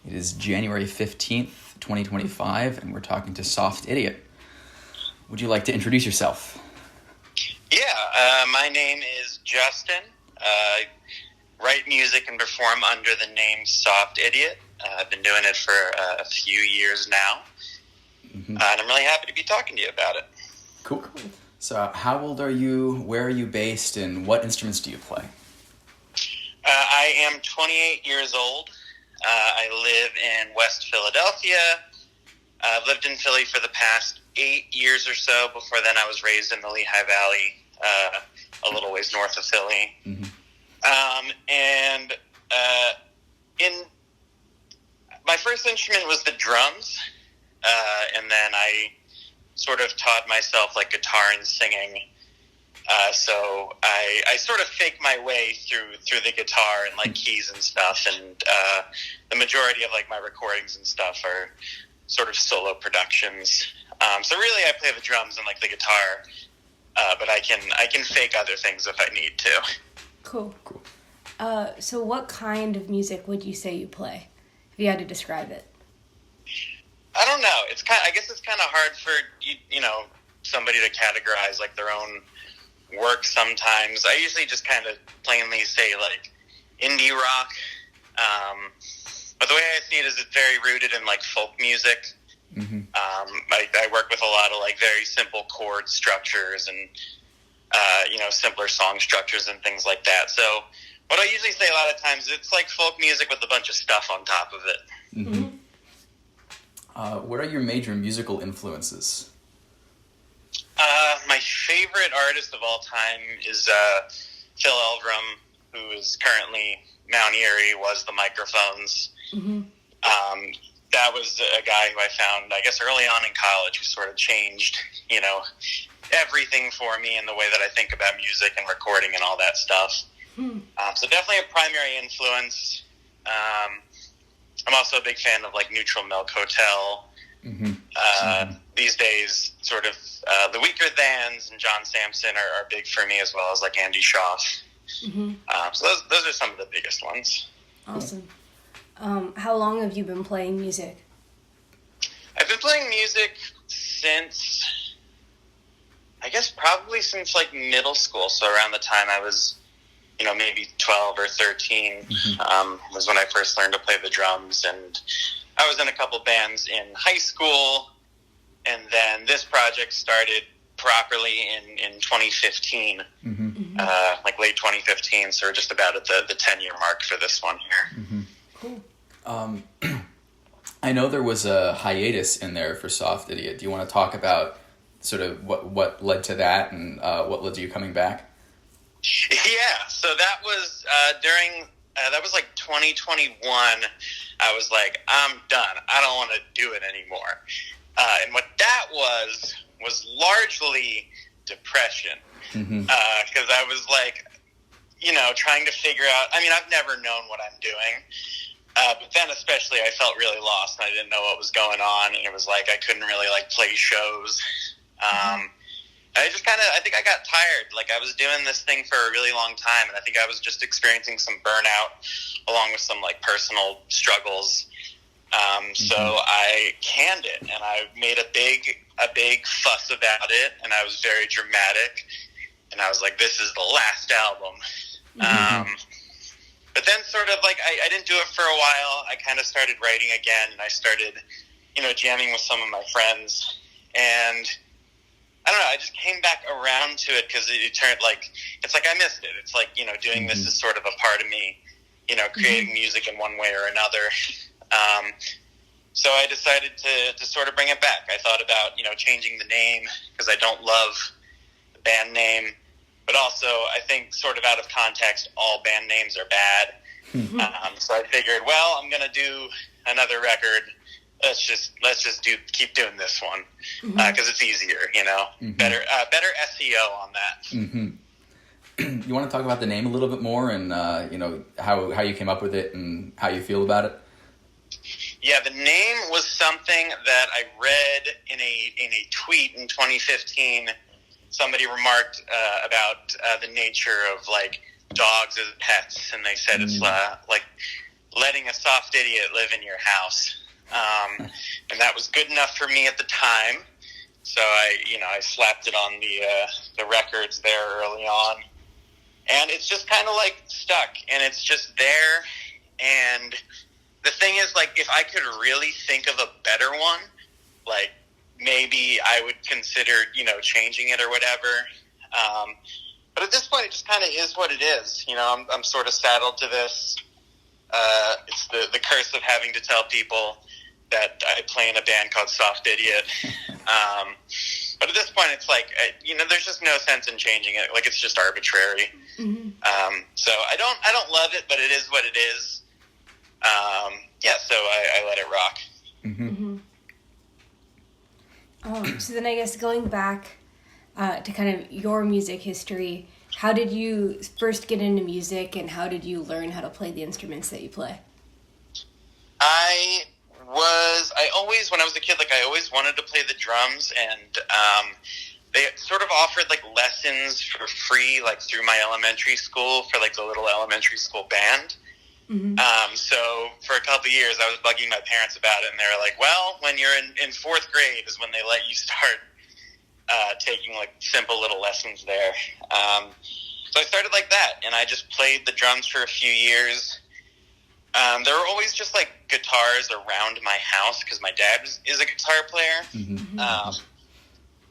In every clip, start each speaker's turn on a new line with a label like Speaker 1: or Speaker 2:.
Speaker 1: It is January 15th, 2025, and we're talking to Soft Idiot. Would you like to introduce yourself?
Speaker 2: Yeah, my name is Justin. I write music and perform under the name Soft Idiot. I've been doing it for a few years now, and I'm really happy to be talking to you about it.
Speaker 1: Cool. So how old are you, where are you based, and what instruments do you play?
Speaker 2: I am 28 years old. I live in West Philadelphia. I've lived in Philly for the past 8 years or so. Before then, I was raised in the Lehigh Valley, a little ways north of Philly. In my first instrument was the drums, and then I sort of taught myself like guitar and singing. So I sort of fake my way through the guitar and like keys and stuff, and the majority of like my recordings and stuff are sort of solo productions. So really, I play the drums and like the guitar, but I can fake other things if I need to.
Speaker 3: Cool. So what kind of music would you say you play, if you had to describe it?
Speaker 2: I don't know. I guess it's kind of hard for somebody to categorize like their own work sometimes. I usually just kind of plainly say like indie rock. But the way I see it is it's very rooted in like folk music. I work with a lot of like very simple chord structures and simpler song structures and things like that. So what I usually say a lot of times, it's like folk music with a bunch of stuff on top of it.
Speaker 1: What are your major musical influences?
Speaker 2: My favorite artist of all time is Phil Elverum, who is currently Mount Erie, was the Microphones. That was a guy who I found, I guess, early on in college, who sort of changed, everything for me in the way that I think about music and recording and all that stuff. So definitely a primary influence. I'm also a big fan of like Neutral Milk Hotel. These days, sort of the Weaker Thans and John Samson are big for me, as well as like Andy Schaaf. So those are some of the biggest ones.
Speaker 3: Awesome. How long have you been playing music?
Speaker 2: I've been playing music since, I guess, probably since like middle school. So around the time I was, maybe 12 or 13 was when I first learned to play the drums. And I was in a couple bands in high school. And then this project started properly in 2015, like late 2015. So we're just about at the 10-year mark for this one here.
Speaker 3: Cool.
Speaker 1: I know there was a hiatus in there for Soft Idiot. Do you want to talk about sort of what led to that and what led to you coming back?
Speaker 2: Yeah, so that was that was like 2021. I was like, I'm done. I don't want to do it anymore. And what that was largely depression. Because I was like, trying to figure out, I've never known what I'm doing. But then especially I felt really lost and I didn't know what was going on. And it was like, I couldn't really like play shows. I think I got tired. Like I was doing this thing for a really long time, and I think I was just experiencing some burnout along with some like personal struggles. So I canned it, and I made a big fuss about it, and I was very dramatic, and I was like, this is the last album. But then sort of like I didn't do it for a while. I kind of started writing again, and I started, jamming with some of my friends, and I don't know, I just came back around to it because it turned like, it's like I missed it. It's like, doing this is sort of a part of me, creating music in one way or another. So I decided to sort of bring it back. I thought about, changing the name because I don't love the band name, but also I think sort of out of context, all band names are bad. So I figured, well, I'm going to do another record. Let's just keep doing this one because it's easier, better SEO on that.
Speaker 1: You want to talk about the name a little bit more and how you came up with it and how you feel about it?
Speaker 2: Yeah, the name was something that I read in a tweet in 2015. Somebody remarked about the nature of like dogs as pets, and they said it's like letting a soft idiot live in your house. And that was good enough for me at the time. So I slapped it on the records there early on. And it's just kind of like stuck, and it's just there. And the thing is, like, if I could really think of a better one, like, maybe I would consider, changing it or whatever. But at this point, it just kind of is what it is. I'm sort of saddled to this. It's the curse of having to tell people that I play in a band called Soft Idiot. But at this point, it's like, there's just no sense in changing it. Like, it's just arbitrary. Mm-hmm. So I don't love it, but it is what it is. So I let it rock.
Speaker 1: Mm-hmm.
Speaker 3: So then I guess going back to kind of your music history, how did you first get into music, and how did you learn how to play the instruments that you play?
Speaker 2: When I was a kid, like, I always wanted to play the drums, and they sort of offered, like, lessons for free, like, through my elementary school for, like, the little elementary school band. Mm-hmm. So for a couple of years, I was bugging my parents about it, and they were like, well, when you're in fourth grade is when they let you start taking, like, simple little lessons there. So I started like that, and I just played the drums for a few years. There were always just, like, guitars around my house because my dad is a guitar player. Mm-hmm.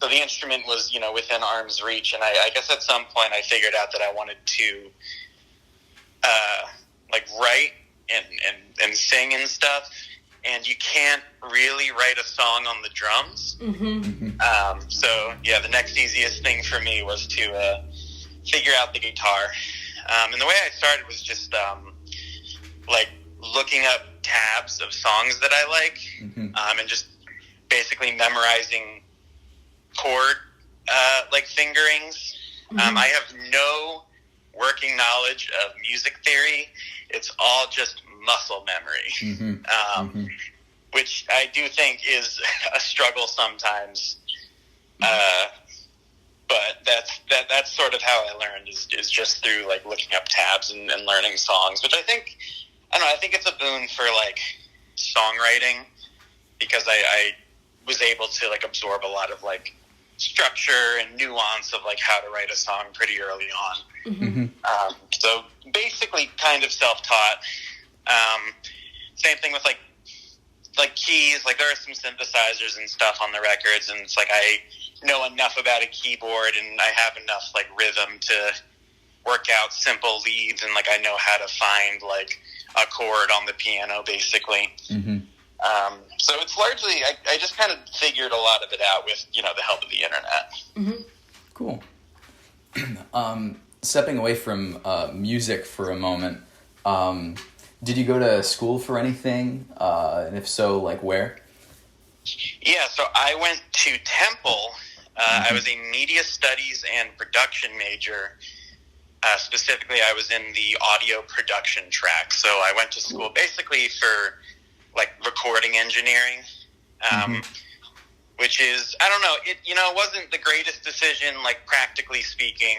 Speaker 2: So the instrument was, within arm's reach. And I guess at some point I figured out that I wanted to, write and sing and stuff. And you can't really write a song on the drums. Mm-hmm. The next easiest thing for me was to figure out the guitar. And the way I started was just, looking up tabs of songs that I like, mm-hmm. And just basically memorizing chord, fingerings. Mm-hmm. I have no working knowledge of music theory. It's all just muscle memory, mm-hmm. Which I do think is a struggle sometimes. But that's sort of how I learned is just through, like, looking up tabs and learning songs, which I think it's a boon for, like, songwriting, because I was able to, like, absorb a lot of, like, structure and nuance of, like, how to write a song pretty early on. Mm-hmm. So basically kind of self-taught. Same thing with, like keys. Like, there are some synthesizers and stuff on the records, and it's like I know enough about a keyboard, and I have enough, like, rhythm to work out simple leads, and, like, I know how to find, like, a chord on the piano, basically. Mm-hmm. So it's largely, I just kind of figured a lot of it out with, the help of the internet.
Speaker 1: Mm-hmm. Cool. Stepping away from music for a moment, did you go to school for anything? And if so, like, where?
Speaker 2: Yeah, so I went to Temple. Mm-hmm. I was a media studies and production major. Specifically, I was in the audio production track. So I went to school basically for, like, recording engineering, which is, I don't know, it wasn't the greatest decision, like, practically speaking.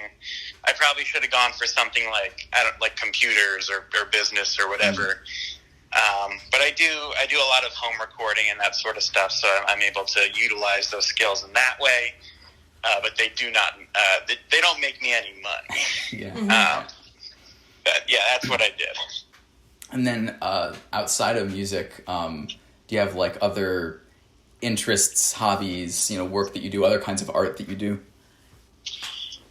Speaker 2: I probably should have gone for something like computers or business or whatever. But I do a lot of home recording and that sort of stuff, so I'm able to utilize those skills in that way. But they do not, they don't make me any money. Yeah. But yeah, that's what I did.
Speaker 1: And then outside of music, do you have, like, other interests, hobbies, work that you do, other kinds of art that you do?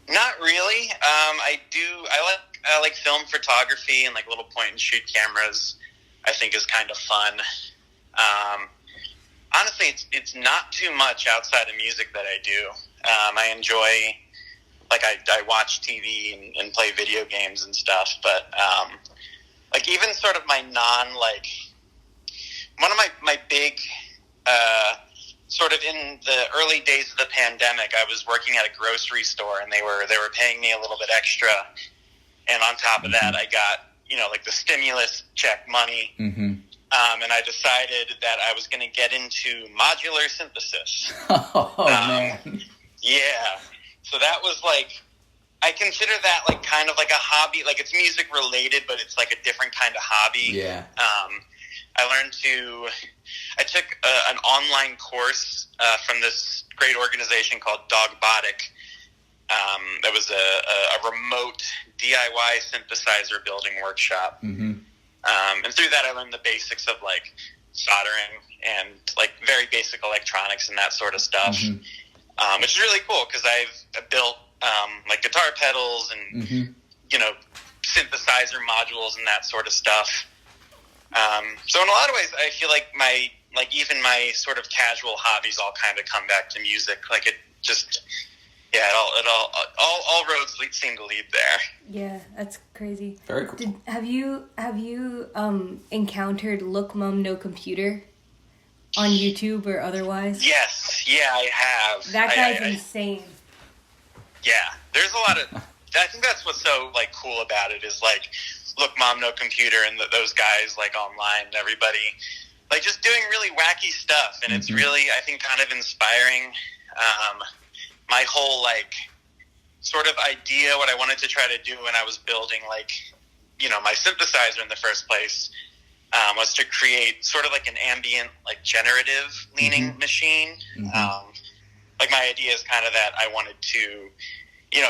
Speaker 2: Not really. I like film photography and, like, little point and shoot cameras. I think is kind of fun. Honestly, it's not too much outside of music that I do. I enjoy, like, I watch TV and play video games and stuff, but like, even sort of my one of my big sort of in the early days of the pandemic, I was working at a grocery store, and they were paying me a little bit extra, and on top of that, I got, like, the stimulus check money. Mm-hmm. And I decided that I was going to get into modular synthesis.
Speaker 1: Oh, man.
Speaker 2: Yeah. So that was, like, I consider that like kind of like a hobby. Like it's music related, but it's like a different kind of hobby.
Speaker 1: Yeah.
Speaker 2: I took an online course from this great organization called Dogbotic. That was a remote DIY synthesizer building workshop.
Speaker 1: Mm-hmm.
Speaker 2: And through that, I learned the basics of like soldering and like very basic electronics and that sort of stuff, which is really cool because I've built like guitar pedals and synthesizer modules and that sort of stuff. So in a lot of ways, I feel like even my sort of casual hobbies all kind of come back to music. Like it just, all roads seem to lead there.
Speaker 3: Yeah, that's crazy.
Speaker 1: Very cool.
Speaker 3: Have you encountered Look Mum No Computer on YouTube or otherwise?
Speaker 2: Yes, yeah, I have.
Speaker 3: That guy's insane.
Speaker 2: Yeah, there's a lot of. I think that's what's so like cool about it is like, Look Mom No Computer and those guys like online and everybody like just doing really wacky stuff, and it's really I think kind of inspiring. My whole like sort of idea, what I wanted to try to do when I was building like my synthesizer in the first place was to create sort of like an ambient like generative leaning machine. Like my idea is kind of that I wanted to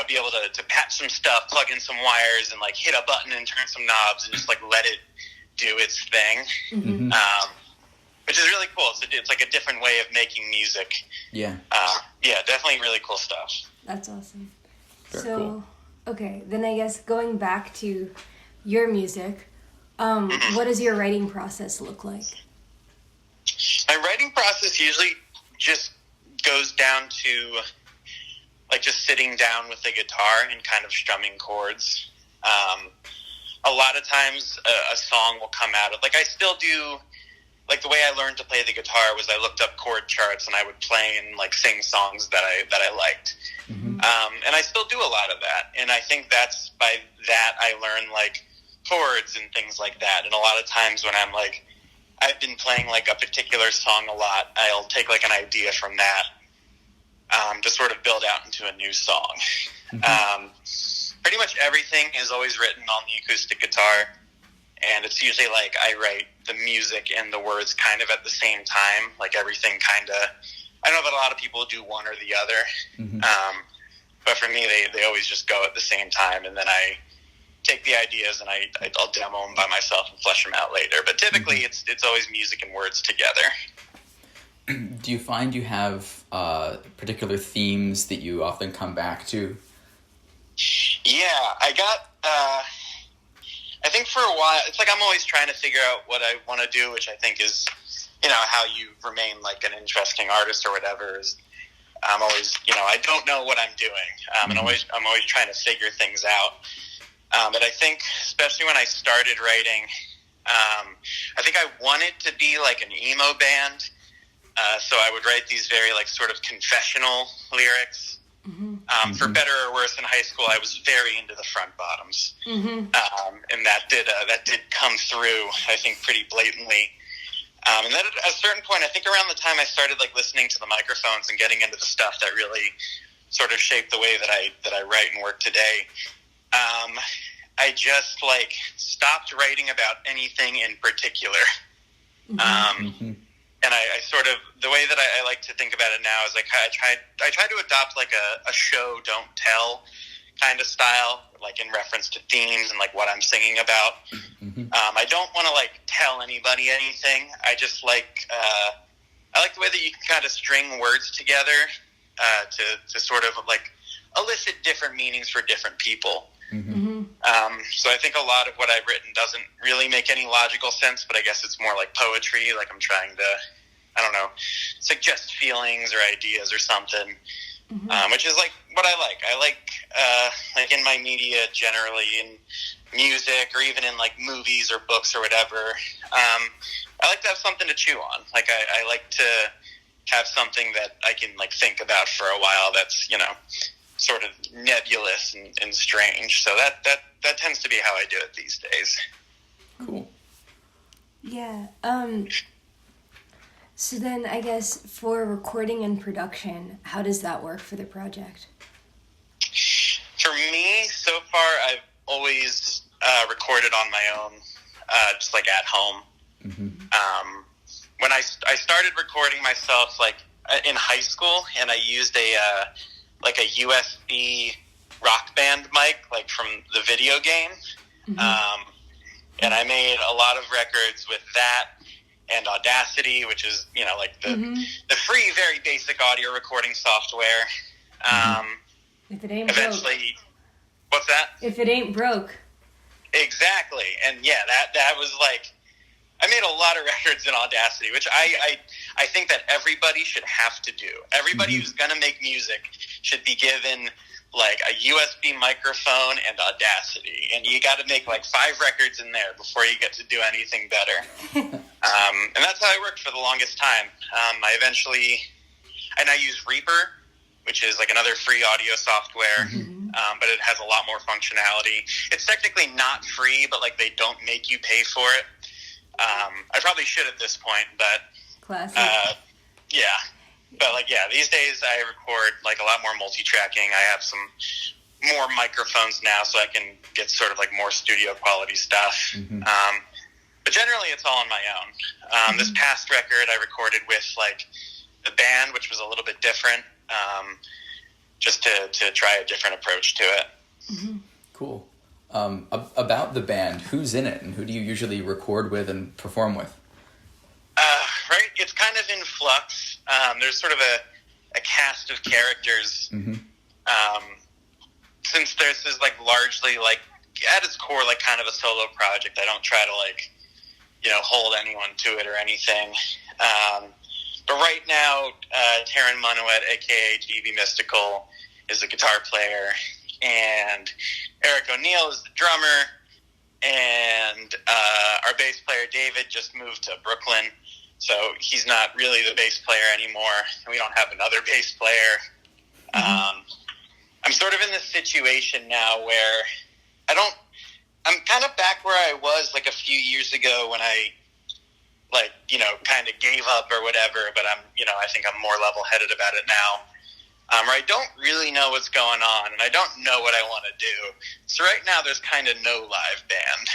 Speaker 2: be able to patch some stuff, plug in some wires, and like hit a button and turn some knobs and just like let it do its thing, which is really cool. It's like a different way of making music.
Speaker 3: Yeah,
Speaker 2: definitely really cool stuff.
Speaker 3: That's awesome.
Speaker 1: Very cool.
Speaker 3: Okay, then I guess going back to your music, what does your writing process look like?
Speaker 2: My writing process usually just goes down to like just sitting down with the guitar and kind of strumming chords. A lot of times a song will come out of, like I still do, like the way I learned to play the guitar was I looked up chord charts and I would play and like sing songs that I liked. And I still do a lot of that. And I think that's by that I learn like chords and things like that. And a lot of times when I'm like, I've been playing like a particular song a lot, I'll take like an idea from that to sort of build out into a new song. Pretty much everything is always written on the acoustic guitar, and it's usually like I write the music and the words kind of at the same time, like everything kind of, I don't know that a lot of people do one or the other, but for me they always just go at the same time, and then I take the ideas and I'll demo them by myself and flesh them out later, but typically it's always music and words together.
Speaker 1: Do you find you have particular themes that you often come back to?
Speaker 2: Yeah, I think for a while, it's like I'm always trying to figure out what I want to do, which I think is, how you remain like an interesting artist or whatever. Is I'm always, I don't know what I'm doing, and I'm always trying to figure things out. But I think, especially when I started writing, I think I wanted to be like an emo band. So I would write these very like sort of confessional lyrics. For better or worse, in high school, I was very into the Front Bottoms, and that did come through, I think, pretty blatantly. And then at a certain point, I think around the time I started like listening to the microphones and getting into the stuff that really sort of shaped the way that I write and work today, I just like stopped writing about anything in particular. And I sort of, the way that I like to think about it now is like I try to adopt like a show, don't tell kind of style, like in reference to themes and like what I'm singing about. I don't want to like tell anybody anything. I just like, I like the way that you can kind of string words together to sort of like elicit different meanings for different people. So I think a lot of what I've written doesn't really make any logical sense, but I guess it's more like poetry. Like I'm trying to, I don't know, suggest feelings or ideas or something, which is like what I like. I like in my media generally, in music or even in like movies or books or whatever, I like to have something to chew on. Like I like to have something that I can like think about for a while that's, sort of nebulous and strange. So that tends to be how I do it these days.
Speaker 1: Cool.
Speaker 3: Yeah. So then I guess for recording and production, how does that work for the project?
Speaker 2: For me, so far, I've always recorded on my own, just like at home. When I started recording myself, like in high school, and I used a USB Rock Band mic, like from the video game, and I made a lot of records with that and Audacity, which is like the free, very basic audio recording software.
Speaker 3: If it ain't
Speaker 2: Eventually,
Speaker 3: broke.
Speaker 2: What's that?
Speaker 3: If it ain't broke.
Speaker 2: Exactly, and yeah, that was like, I made a lot of records in Audacity, which I think that everybody should have to do. Everybody who's gonna make music should be given like a USB microphone and Audacity, and you got to make like 5 records in there before you get to do anything better. And that's how I worked for the longest time. I use Reaper, which is like another free audio software, but it has a lot more functionality. It's technically not free, but like they don't make you pay for it. I probably should at this point, but
Speaker 3: Classic.
Speaker 2: yeah. But like, yeah, these days I record like a lot more multi-tracking. I have some more microphones now, so I can get sort of like more studio quality stuff. But generally, it's all on my own. This past record I recorded with like the band, which was a little bit different, just to try a different approach to it.
Speaker 1: Cool. About the band, who's in it, and who do you usually record with and perform with?
Speaker 2: Right, it's kind of in flux. There's sort of a cast of characters. Since this is like largely like at its core like kind of a solo project, I don't try to like hold anyone to it or anything. But right now, Taryn Monowet, aka GB Mystical, is the guitar player, and Eric O'Neill is the drummer, and our bass player David just moved to Brooklyn, so he's not really the bass player anymore, and we don't have another bass player. I'm sort of in this situation now where I'm kind of back where I was like a few years ago when I kind of gave up or whatever, but I think I'm more level-headed about it now. Where I don't really know what's going on, and I don't know what I want to do. So right now there's kind of no live band.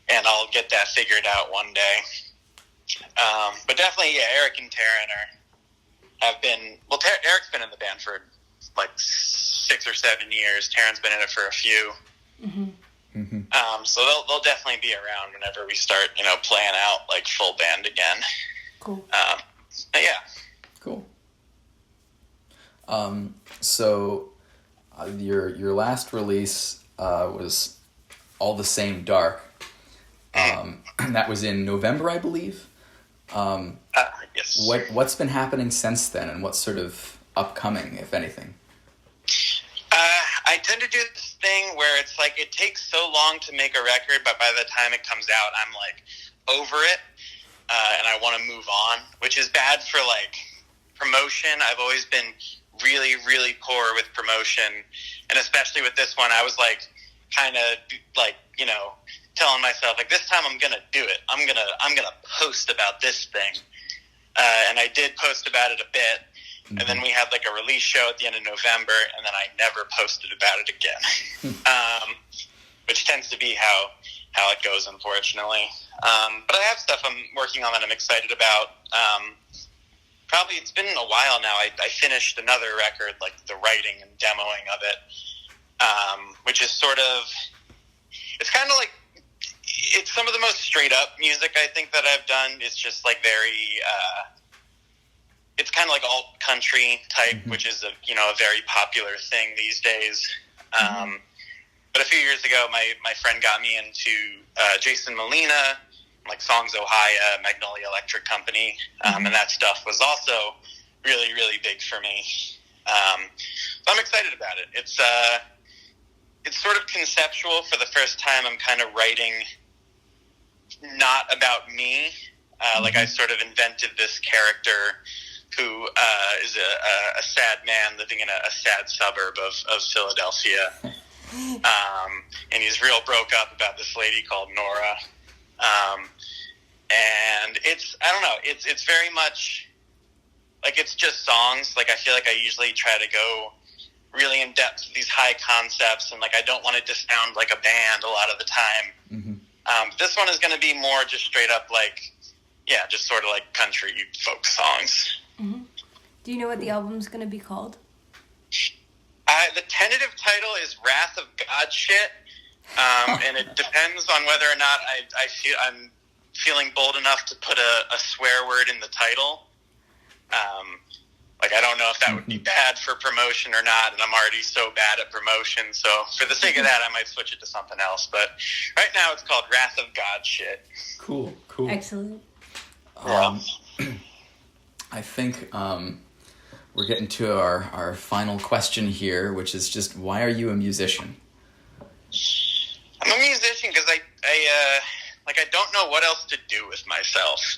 Speaker 2: And I'll get that figured out one day. But definitely, yeah, Eric and Taryn Eric's been in the band for like 6 or 7 years. Taryn's been in it for a few. So they'll definitely be around whenever we start, playing out like full band again.
Speaker 3: Cool.
Speaker 2: Yeah.
Speaker 1: Cool. So your last release was All the Same Dark. That was in November, I believe.
Speaker 2: Yes.
Speaker 1: What's been happening since then, and what's sort of upcoming, if anything?
Speaker 2: I tend to do this thing where it's like it takes so long to make a record, but by the time it comes out, I'm like over it, and I want to move on, which is bad for like promotion. I've always been really, really poor with promotion, and especially with this one, I was like kind of like telling myself like this time I'm gonna do it. I'm gonna post about this thing, and I did post about it a bit. And then we had like a release show at the end of November, and then I never posted about it again, which tends to be how it goes, unfortunately. But I have stuff I'm working on that I'm excited about. Probably it's been a while now. I finished another record, like the writing and demoing of it, which is sort of, it's kind of like, it's some of the most straight up music I think that I've done. It's just like very, it's kind of like alt country type, which is a very popular thing these days. But a few years ago, my friend got me into Jason Molina, like Songs Ohio, Magnolia Electric Company, and that stuff was also really, really big for me. So I'm excited about it. It's sort of conceptual. For the first time, I'm kind of writing not about me. Like I sort of invented this character who is a sad man living in a sad suburb of Philadelphia. And he's real broke up about this lady called Nora. And I don't know, it's very much, like, it's just songs. Like, I feel like I usually try to go really in depth with these high concepts, and like I don't want it to sound like a band a lot of the time. This one is going to be more just straight up like, yeah, just sort of like country folk songs.
Speaker 3: Do you know what the album's going to be called?
Speaker 2: The tentative title is Wrath of God Shit, and it depends on whether or not I'm feeling bold enough to put a swear word in the title. Like, I don't know if that would be bad for promotion or not, and I'm already so bad at promotion, so for the sake of that, I might switch it to something else. But right now, it's called Wrath of God Shit.
Speaker 1: Cool.
Speaker 3: Excellent.
Speaker 1: I think we're getting to our final question here, which is just, why are you a musician?
Speaker 2: I'm a musician because I don't know what else to do with myself.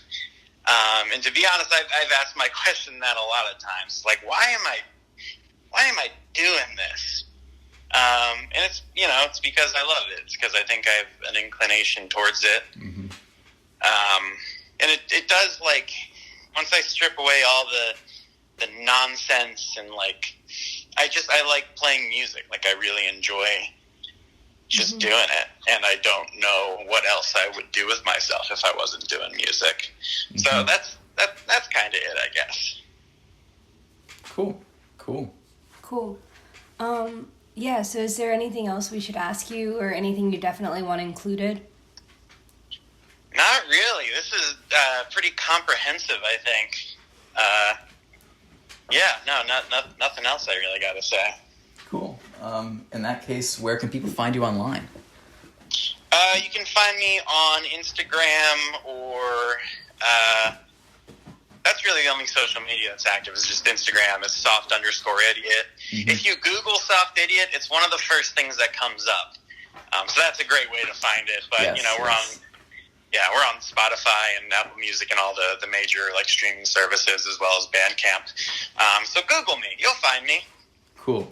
Speaker 2: And to be honest, I've asked my question that a lot of times. Like, why am I doing this? And it's, it's because I love it. It's because I think I have an inclination towards it. And it does, like, once I strip away all the nonsense and, like, I like playing music. Like, I really enjoy just doing it, and I don't know what else I would do with myself if I wasn't doing music. So that's kind of it, I guess.
Speaker 3: Cool. Yeah, so is there anything else we should ask you, or anything you definitely want included?
Speaker 2: Not really. This is pretty comprehensive, I think. Nothing else I really got to say.
Speaker 1: Cool. In that case, where can people find you online?
Speaker 2: You can find me on Instagram, or that's really the only social media that's active is just Instagram. It's soft_idiot. If you Google Soft Idiot, it's one of the first things that comes up. So that's a great way to find it. But we're on Spotify and Apple Music and all the major like streaming services, as well as Bandcamp. So Google me, you'll find me.
Speaker 1: Cool.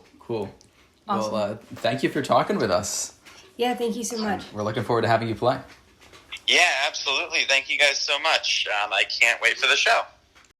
Speaker 3: Awesome.
Speaker 1: Well, thank you for talking with us.
Speaker 3: Yeah, thank you so much.
Speaker 1: We're looking forward to having you play.
Speaker 2: Yeah, absolutely. Thank you guys so much. I can't wait for the show.